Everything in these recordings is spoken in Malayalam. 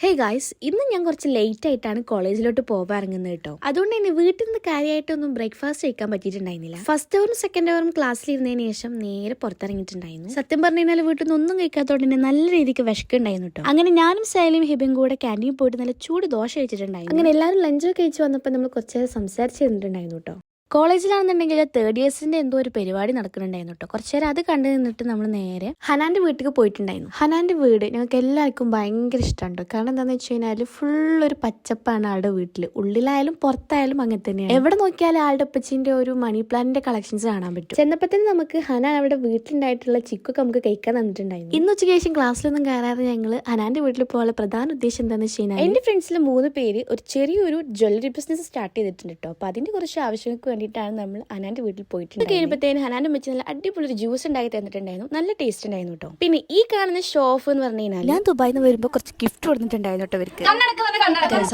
ഹേ ഗായ്സ്, ഇന്ന് ഞാൻ കുറച്ച് ലേറ്റ് ആയിട്ടാണ് കോളേജിലോട്ട് പോകാൻ ഇറങ്ങുന്നത് കേട്ടോ. അതുകൊണ്ട് തന്നെ വീട്ടിൽ നിന്ന് കാര്യമായിട്ടൊന്നും ബ്രേക്ക്ഫാസ്റ്റ് കഴിക്കാൻ പറ്റിയിട്ടുണ്ടായിരുന്നില്ല. ഫസ്റ്റ് അവറും സെക്കൻഡ് അവറും ക്ലാസ്സിലിരുന്നതിന് ശേഷം നേരെ പുറത്തിറങ്ങിയിട്ടുണ്ടായിരുന്നു. സത്യം പറഞ്ഞു കഴിഞ്ഞാൽ വീട്ടിൽ നിന്ന് ഒന്നും കഴിക്കാത്തതുകൊണ്ട് തന്നെ നല്ല രീതിക്ക് വിശക്കുണ്ടായിരുന്നു കേട്ടോ. അങ്ങനെ ഞാനും സൈലും ഹിബയും കൂടെ ക്യാൻറ്റീനിൽ പോയിട്ട് നല്ല ചൂട് ദോശ കഴിച്ചിട്ടുണ്ടായിരുന്നു. അങ്ങനെ എല്ലാവരും ലഞ്ചൊക്കെ കഴിച്ച് വന്നപ്പോൾ നമ്മൾ കുറച്ചേരം സംസാരിച്ചിരുന്നിട്ടുണ്ടായിരുന്നു കേട്ടോ. കോളേജിലാണെന്നുണ്ടെങ്കിൽ തേർഡ് ഇയേഴ്സിന്റെ എന്തോ ഒരു പരിപാടി നടക്കുന്നുണ്ടായിരുന്നു കേട്ടോ. കുറച്ചു നേരം അത് കണ്ടു നിന്നിട്ട് നമ്മൾ നേരെ ഹനാന്റെ വീട്ടിലേക്ക് പോയിട്ടുണ്ടായിരുന്നു. ഹനാന്റെ വീട് ഞങ്ങൾക്ക് എല്ലാവർക്കും ഭയങ്കര ഇഷ്ടമുണ്ട്. കാരണം എന്താണെന്ന് വെച്ച് കഴിഞ്ഞാൽ ഫുൾ ഒരു പച്ചപ്പാണ് ആളുടെ വീട്ടിൽ. ഉള്ളിലായാലും പുറത്തായാലും അങ്ങനെ തന്നെയാണ്. എവിടെ നോക്കിയാലും ആളുടെ അപ്പച്ചിന്റെ ഒരു മണി പ്ലാന്റിന്റെ കളക്ഷൻസ് കാണാൻ പറ്റും. ചെന്നപ്പോൾ തന്നെ നമുക്ക് ഹനാൻ അവിടെ വീട്ടിലുണ്ടായിട്ടുള്ള ചിക്കൊക്കെ നമുക്ക് കഴിക്കാൻ തന്നിട്ടുണ്ടായിരുന്നു. ഇന്ന് ഉച്ചയ്ക്ക് ശേഷം ക്ലാസ്സിലൊന്നും കയറാതെ ഞങ്ങൾ ഹനാന്റെ വീട്ടിൽ പോകാനുള്ള പ്രധാന ഉദ്ദേശം എന്താണെന്ന് വെച്ച് കഴിഞ്ഞാൽ എന്റെ ഫ്രണ്ട്സിൽ 3 പേര് ഒരു ചെറിയൊരു ജ്വല്ലറി ബിസിനസ് സ്റ്റാർട്ട് ചെയ്തിട്ടുണ്ട് കേട്ടോ. അപ്പൊ അതിന്റെ കുറച്ച് ആവശ്യങ്ങൾക്ക് വേണ്ടിയിട്ടാണ് നമ്മൾ ഹനാന്റെ വീട്ടിൽ പോയിട്ടുണ്ട്. കഴിയുമ്പോഴത്തേനും ഹനാന്റെ വെച്ച് നല്ല അടിപൊളി ഒരു ജ്യൂസ് ഉണ്ടാക്കി തന്നിട്ടുണ്ടായിരുന്നു. നല്ല ടേസ്റ്റ് ഉണ്ടായിരുന്നു കേട്ടോ. പിന്നെ ഈ കാണുന്ന ഷോഫ് എന്ന് പറഞ്ഞു കഴിഞ്ഞാൽ ഞാൻ ദുബായിൽ നിന്ന് വരുമ്പോൾ കുറച്ച് ഗിഫ്റ്റ് കൊടുത്തിട്ടുണ്ടായിരുന്നു കേട്ടോ അവർക്ക്.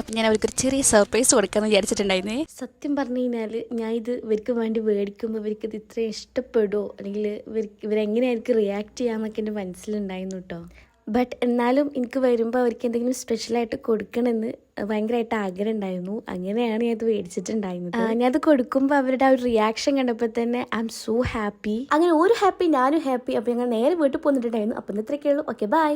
അപ്പൊ ഞാൻ അവർക്ക് ഒരു ചെറിയ സർപ്രൈസ് കൊടുക്കാന്ന് വിചാരിച്ചിട്ടുണ്ടായിരുന്നേ. സത്യം പറഞ്ഞു കഴിഞ്ഞാൽ ഞാൻ ഇത് ഇവർക്ക് വേണ്ടി മേടിക്കുമ്പോൾ ഇവർക്ക് ഇത് ഇത്രയും ഇഷ്ടപ്പെടുമോ അല്ലെങ്കിൽ ഇവരെങ്ങനെയായിരിക്കും റിയാക്ട് ചെയ്യാന്നൊക്കെ എൻ്റെ മനസ്സിലുണ്ടായിരുന്നു കേട്ടോ. ബട്ട് എന്നാലും എനിക്ക് വരുമ്പോൾ അവർക്ക് എന്തെങ്കിലും സ്പെഷ്യലായിട്ട് കൊടുക്കണമെന്ന് ഭയങ്കരമായിട്ട് ആഗ്രഹം ഉണ്ടായിരുന്നു. അങ്ങനെയാണ് ഞാൻ ഇത് മേടിച്ചിട്ടുണ്ടായിരുന്നത്. ഞാനത് കൊടുക്കുമ്പോൾ അവരുടെ ആ ഒരു റിയാക്ഷൻ കണ്ടപ്പോൾ തന്നെ ഐ എം സോ ഹാപ്പി. അങ്ങനെ ഒരു ഹാപ്പി ഞാനും ഹാപ്പി. അപ്പോൾ ഞങ്ങൾ നേരെ വീട്ടിൽ പോന്നിട്ടുണ്ടായിരുന്നു. അപ്പം ഇത്രയൊക്കെ ഉള്ളൂ. Okay, by.